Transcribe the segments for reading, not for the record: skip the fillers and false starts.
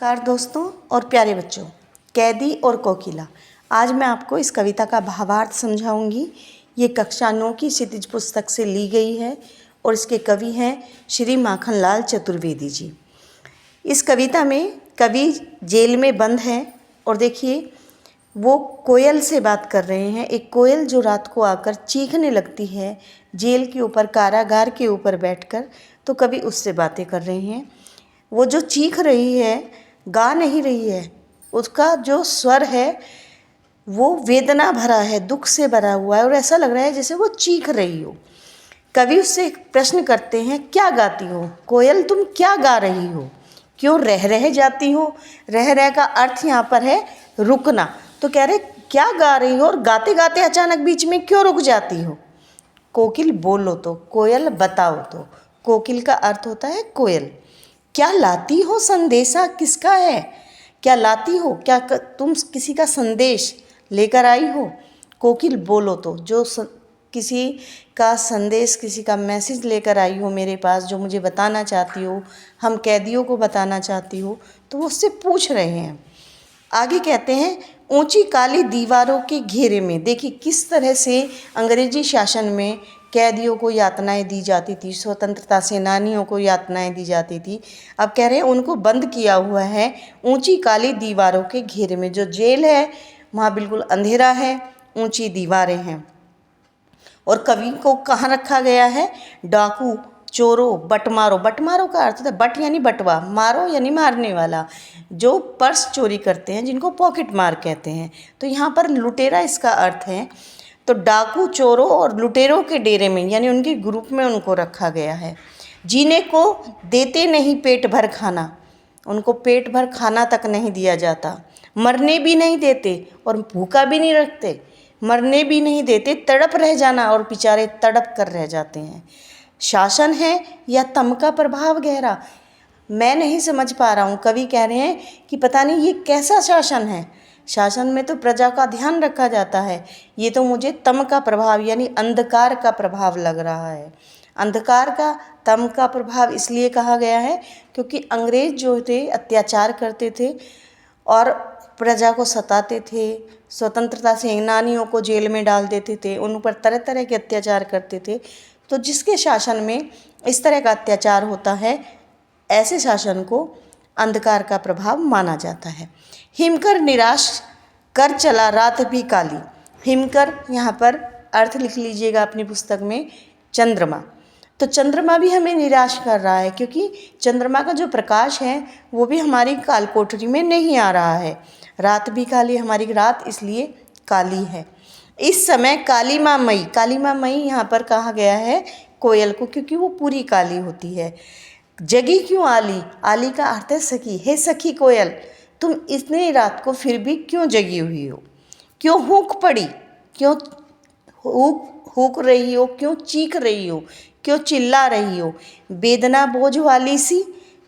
नमस्कार दोस्तों और प्यारे बच्चों, कैदी और कोकिला। आज मैं आपको इस कविता का भावार्थ समझाऊंगी। ये कक्षा 9 की क्षितिज पुस्तक से ली गई है और इसके कवि हैं श्री माखनलाल चतुर्वेदी जी। इस कविता में कवि जेल में बंद है और देखिए वो कोयल से बात कर रहे हैं। एक कोयल जो रात को आकर चीखने लगती है जेल के ऊपर, कारागार के ऊपर बैठकर, तो कवि उससे बातें कर रहे हैं। वो जो चीख रही है, गा नहीं रही है, उसका जो स्वर है वो वेदना भरा है, दुख से भरा हुआ है और ऐसा लग रहा है जैसे वो चीख रही हो। कवि उससे एक प्रश्न करते हैं, क्या गाती हो कोयल, तुम क्या गा रही हो, क्यों रह रह जाती हो। रह रह का अर्थ यहाँ पर है रुकना। तो कह रहे क्या गा रही हो और गाते गाते अचानक बीच में क्यों रुक जाती हो। कोकिल बोलो तो, कोयल बताओ तो। कोकिल का अर्थ होता है कोयल। क्या लाती हो संदेशा किसका है, क्या लाती हो, क्या तुम किसी का संदेश लेकर आई हो। कोकिल बोलो तो, जो किसी का संदेश, किसी का मैसेज लेकर आई हो मेरे पास, जो मुझे बताना चाहती हो, हम कैदियों को बताना चाहती हो, तो वो उससे पूछ रहे हैं। आगे कहते हैं, ऊंची काली दीवारों के घेरे में। देखिए किस तरह से अंग्रेजी शासन में कैदियों को यातनाएं दी जाती थी, स्वतंत्रता सेनानियों को यातनाएं दी जाती थी। अब कह रहे हैं उनको बंद किया हुआ है ऊंची काली दीवारों के घेरे में। जो जेल है वहाँ बिल्कुल अंधेरा है, ऊंची दीवारें हैं। और कवि को कहाँ रखा गया है, डाकू, चोरों, बटमारों। बटमारों का अर्थ होता है बट यानी बटवा, मारो यानी मारने वाला, जो पर्स चोरी करते हैं, जिनको पॉकेट मार कहते हैं। तो यहाँ पर लुटेरा इसका अर्थ है। तो डाकू, चोरों और लुटेरों के डेरे में यानी उनके ग्रुप में उनको रखा गया है। जीने को देते नहीं पेट भर खाना, उनको पेट भर खाना तक नहीं दिया जाता। मरने भी नहीं देते और भूखा भी नहीं रखते, मरने भी नहीं देते, तड़प रह जाना, और बेचारे तड़प कर रह जाते हैं। शासन है या तम का प्रभाव गहरा, मैं नहीं समझ पा रहा हूँ। कवि कह रहे हैं कि पता नहीं ये कैसा शासन है। शासन में तो प्रजा का ध्यान रखा जाता है, ये तो मुझे तम का प्रभाव यानी अंधकार का प्रभाव लग रहा है। अंधकार का, तम का प्रभाव इसलिए कहा गया है क्योंकि अंग्रेज जो थे अत्याचार करते थे और प्रजा को सताते थे, स्वतंत्रता सेनानियों को जेल में डाल देते थे, उन पर तरह तरह के अत्याचार करते थे। तो जिसके शासन में इस तरह का अत्याचार होता है, ऐसे शासन को अंधकार का प्रभाव माना जाता है। हिमकर निराश कर चला रात भी काली। हिमकर यहाँ पर अर्थ लिख लीजिएगा अपनी पुस्तक में, चंद्रमा। तो चंद्रमा भी हमें निराश कर रहा है क्योंकि चंद्रमा का जो प्रकाश है वो भी हमारी कालकोठरी में नहीं आ रहा है। रात भी काली, हमारी रात इसलिए काली है। इस समय काली माँ मई, काली माँ मई यहाँ पर कहा गया है कोयल को क्योंकि वो पूरी काली होती है। जगी क्यों आली, आली का अर्थ है सखी। हे सखी कोयल, तुम इतनी रात को फिर भी क्यों जगी हुई हो, क्यों हुक पड़ी, क्यों हुक रही हो, क्यों चीख रही हो, क्यों चिल्ला रही हो। वेदना बोझ वाली सी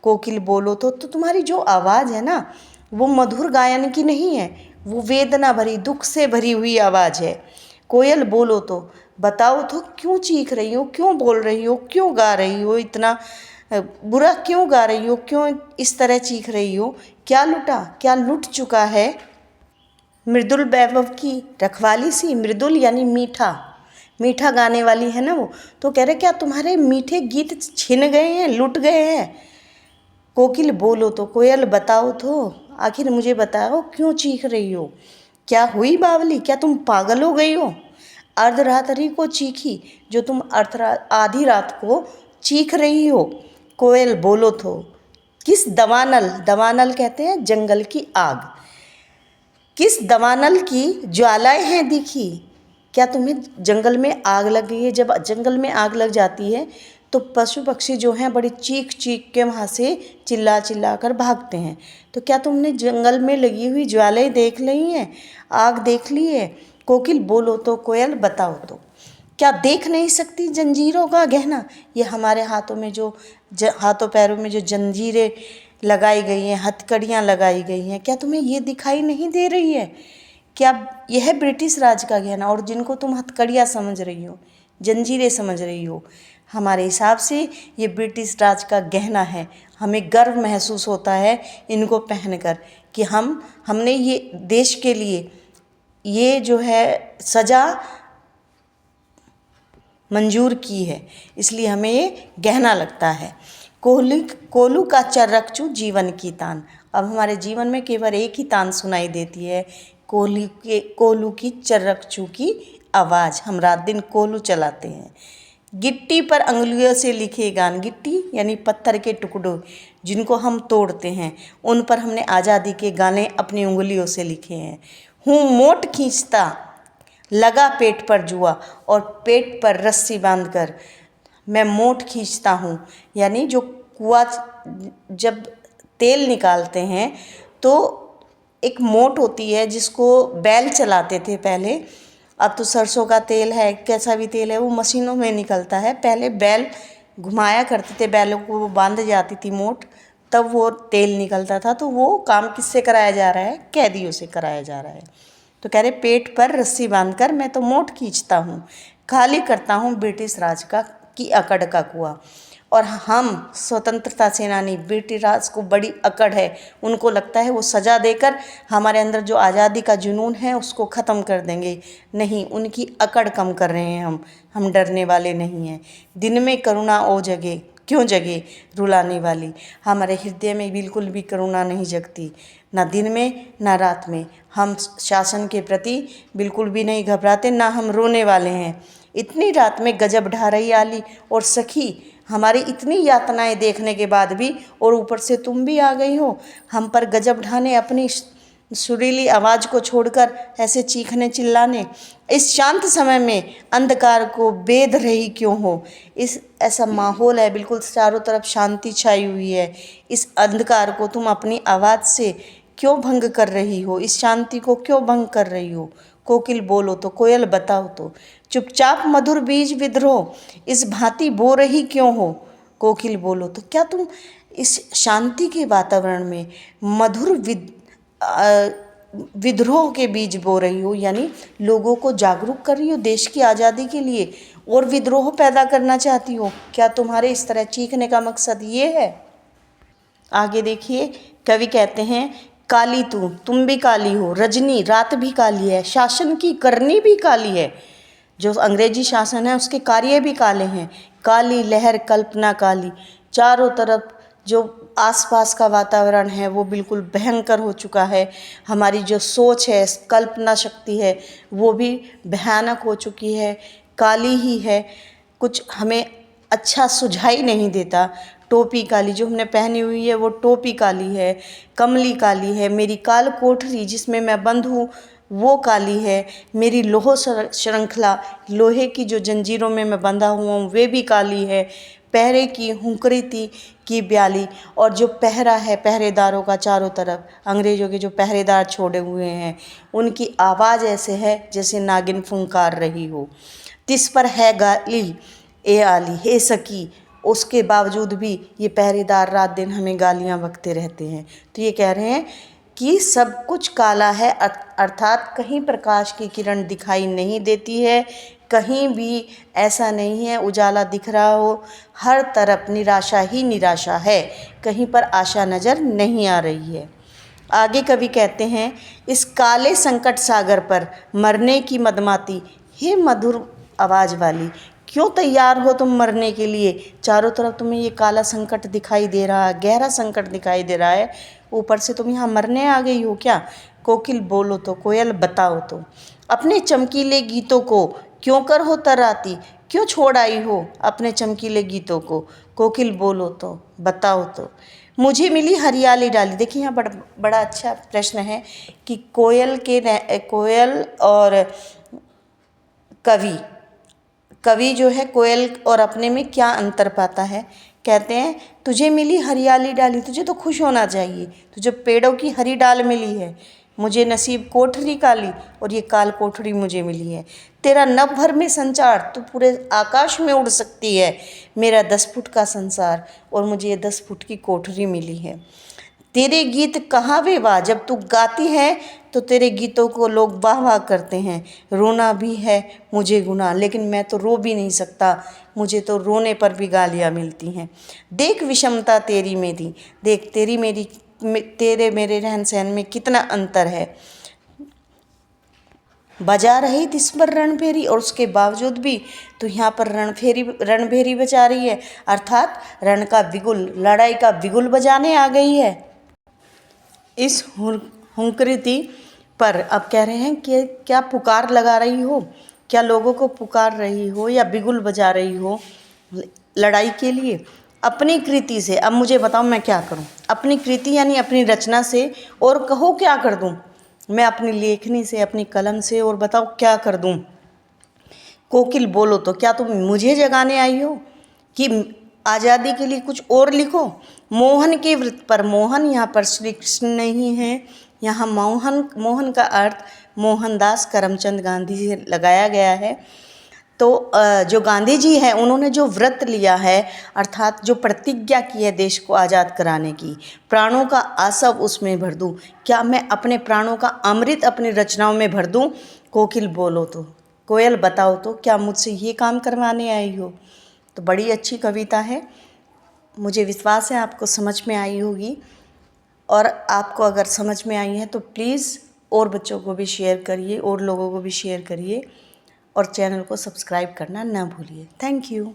कोकिल बोलो तो तुम्हारी जो आवाज़ है ना वो मधुर गायन की नहीं है, वो वेदना भरी, दुख से भरी हुई आवाज़ है। कोयल बोलो तो, बताओ तो क्यों चीख रही हो, क्यों बोल रही हो, क्यों गा रही हो, इतना बुरा क्यों गा रही हो, क्यों इस तरह चीख रही हो। क्या लुटा, क्या लुट चुका है मृदुल वैभव की रखवाली सी। मृदुल यानी मीठा, मीठा गाने वाली है ना वो। तो कह रहे क्या तुम्हारे मीठे गीत छिन गए हैं, लुट गए हैं। कोकिल बोलो तो, कोयल बताओ तो, आखिर मुझे बताओ क्यों चीख रही हो। क्या हुई बावली, क्या तुम पागल हो गई हो। अर्धरात्रि को चीखी, जो तुम आधी रात को चीख रही हो। कोयल बोलो तो, किस दवानल, दवानल कहते हैं जंगल की आग, किस दवानल की ज्वालाएं हैं दिखी। क्या तुम्हें जंगल में आग लग गई है। जब जंगल में आग लग जाती है तो पशु पक्षी जो हैं बड़ी चीख चीख के वहाँ से चिल्ला चिल्ला कर भागते हैं। तो क्या तुमने जंगल में लगी हुई ज्वालाएं देख ली हैं, आग देख ली है। कोकिल बोलो तो, कोयल बताओ तो, क्या देख नहीं सकती जंजीरों का गहना। ये हमारे हाथों में जो हाथों पैरों में जो जंजीरें लगाई गई हैं, हथकड़ियाँ लगाई गई हैं, क्या तुम्हें ये दिखाई नहीं दे रही है। क्या यह ब्रिटिश राज का गहना, और जिनको तुम हथकड़ियाँ समझ रही हो, जंजीरें समझ रही हो, हमारे हिसाब से ये ब्रिटिश राज का गहना है। हमें गर्व महसूस होता है इनको पहनकर कि हमने ये देश के लिए ये जो है सज़ा मंजूर की है, इसलिए हमें ये गहना लगता है। कोलू का चर्रकचू जीवन की तान। अब हमारे जीवन में केवल एक ही तान सुनाई देती है, कोलू की चर्रकचू की आवाज़। हम रात दिन कोलू चलाते हैं। गिट्टी पर अंगुलियों से लिखे गान। गिट्टी यानी पत्थर के टुकड़ों जिनको हम तोड़ते हैं, उन पर हमने आज़ादी के गाने अपनी उंगलियों से लिखे हैं। हूँ मोट खींचता लगा पेट पर जुआ, और पेट पर रस्सी बांधकर मैं मोट खींचता हूँ। यानी जो कुआं जब तेल निकालते हैं तो एक मोट होती है जिसको बैल चलाते थे पहले। अब तो सरसों का तेल है, कैसा भी तेल है, वो मशीनों में निकलता है। पहले बैल घुमाया करते थे, बैलों को वो बांध जाती थी मोट, तब वो तेल निकलता था। तो वो काम किससे कराया जा रहा है? कैदियों से कराया जा रहा है। तो कह रहे पेट पर रस्सी बांधकर मैं तो मोट खींचता हूँ, खाली करता हूँ ब्रिटिश राज की अकड़ का कुआं। और हम स्वतंत्रता सेनानी, ब्रिटिश राज को बड़ी अकड़ है, उनको लगता है वो सज़ा देकर हमारे अंदर जो आज़ादी का जुनून है उसको ख़त्म कर देंगे। नहीं, उनकी अकड़ कम कर रहे हैं हम डरने वाले नहीं हैं। दिन में करुणा ओ जगे, क्यों जगे रुलाने वाली। हमारे हृदय में बिल्कुल भी करुणा नहीं जगती, ना दिन में ना रात में। हम शासन के प्रति बिल्कुल भी नहीं घबराते, ना हम रोने वाले हैं। इतनी रात में गजब ढा रही आली और सखी, हमारी इतनी यातनाएं देखने के बाद भी, और ऊपर से तुम भी आ गई हो हम पर गजब ढाने, अपनी सुरीली आवाज़ को छोड़कर ऐसे चीखने चिल्लाने। इस शांत समय में अंधकार को बेध रही क्यों हो। इस ऐसा माहौल है, बिल्कुल चारों तरफ शांति छाई हुई है। इस अंधकार को तुम अपनी आवाज़ से क्यों भंग कर रही हो? इस शांति को क्यों भंग कर रही हो? कोकिल बोलो तो, कोयल बताओ तो, चुपचाप मधुर बीज विद्रोह इस भांति बो रही क्यों हो? कोकिल बोलो तो, क्या तुम इस शांति के वातावरण में मधुर विद्रोह के बीज बो रही हो, यानी लोगों को जागरूक कर रही हो देश की आज़ादी के लिए, और विद्रोह पैदा करना चाहती हो? क्या तुम्हारे इस तरह चीखने का मकसद ये है? आगे देखिए, कवि कहते हैं, काली तुम भी काली हो, रजनी रात भी काली है, शासन की करनी भी काली है। जो अंग्रेजी शासन है उसके कार्य भी काले हैं। काली लहर कल्पना काली, चारों तरफ जो आसपास का वातावरण है वो बिल्कुल भयंकर हो चुका है। हमारी जो सोच है, कल्पना शक्ति है, वो भी भयानक हो चुकी है, काली ही है। कुछ हमें अच्छा सुझाई नहीं देता। टोपी काली, जो हमने पहनी हुई है वो टोपी काली है, कमली काली है, मेरी काल कोठरी जिसमें मैं बंद हूँ वो काली है, मेरी लोह श्रृंखला, लोहे की जो जंजीरों में मैं बंधा हुआ हूँ वे भी काली है, पहरे की हुंकरी की ब्याली, और जो पहरा है पहरेदारों का चारों तरफ, अंग्रेज़ों के जो पहरेदार छोड़े हुए हैं उनकी आवाज़ ऐसे है जैसे नागिन फुंकार रही हो। तिस पर है गाली ए आली, हे सकी, उसके बावजूद भी ये पहरेदार रात दिन हमें गालियाँ बकते रहते हैं। तो ये कह रहे हैं कि सब कुछ काला है, अर्थात कहीं प्रकाश की किरण दिखाई नहीं देती है, कहीं भी ऐसा नहीं है उजाला दिख रहा हो, हर तरफ निराशा ही निराशा है, कहीं पर आशा नज़र नहीं आ रही है। आगे कवि कहते हैं, इस काले संकट सागर पर मरने की मदमाती, हे मधुर आवाज़ वाली, क्यों तैयार हो तुम मरने के लिए? चारों तरफ तुम्हें ये काला संकट दिखाई दे रहा है, गहरा संकट दिखाई दे रहा है, ऊपर से तुम यहाँ मरने आ गई हो क्या? कोकिल बोलो तो, कोयल बताओ तो, अपने चमकीले गीतों को क्यों कर हो तराती, क्यों छोड़ आई हो अपने चमकीले गीतों को? कोकिल बोलो तो, बताओ तो, मुझे मिली हरियाली डाली। देखिए यहाँ बड़ा अच्छा प्रश्न है कि कोयल और कवि जो है कोयल और अपने में क्या अंतर पाता है। कहते हैं, तुझे मिली हरियाली डाली, तुझे तो खुश होना चाहिए, तुझे पेड़ों की हरी डाल मिली है, मुझे नसीब कोठरी काली, और ये काल कोठरी मुझे मिली है। तेरा नभ भर में संचार, तू पूरे आकाश में उड़ सकती है, मेरा 10 फुट का संसार, और मुझे ये 10 फुट की कोठरी मिली है। तेरे गीत कहाँ वे वाह, जब तू गाती है तो तेरे गीतों को लोग वाह वाह करते हैं। रोना भी है मुझे गुनाह, लेकिन मैं तो रो भी नहीं सकता, मुझे तो रोने पर भी गालियाँ मिलती हैं। देख विषमता तेरी मेरी, देख तेरे मेरे रहन सहन में कितना अंतर है। बजा रही थी इस पर रणभेरी, और उसके बावजूद भी तो यहाँ पर रणभेरी बजा रही है, अर्थात रण का बिगुल, लड़ाई का बिगुल बजाने आ गई है। इस हुंकृति पर अब कह रहे हैं कि क्या पुकार लगा रही हो, क्या लोगों को पुकार रही हो या बिगुल बजा रही हो लड़ाई के लिए अपनी कृति से। अब मुझे बताओ मैं क्या करूं, अपनी कृति यानी अपनी रचना से, और कहो क्या कर दूं मैं अपनी लेखनी से, अपनी कलम से, और बताओ क्या कर दूं। कोकिल बोलो तो क्या तुम मुझे जगाने आई हो कि आज़ादी के लिए कुछ और लिखो। मोहन के व्रत पर, मोहन यहाँ पर श्री कृष्ण नहीं है, यहाँ मोहन का अर्थ मोहनदास करमचंद गांधी से लगाया गया है। तो जो गांधी जी हैं उन्होंने जो व्रत लिया है, अर्थात जो प्रतिज्ञा की है देश को आज़ाद कराने की, प्राणों का आसव उसमें भर दूँ, क्या मैं अपने प्राणों का अमृत अपनी रचनाओं में भर दूँ। कोकिल बोलो तो, कोयल बताओ तो क्या मुझसे ये काम करवाने आई हो। तो बड़ी अच्छी कविता है, मुझे विश्वास है आपको समझ में आई होगी, और आपको अगर समझ में आई है तो प्लीज़ और बच्चों को भी शेयर करिए, और लोगों को भी शेयर करिए, और चैनल को सब्सक्राइब करना ना भूलिए। Thank you.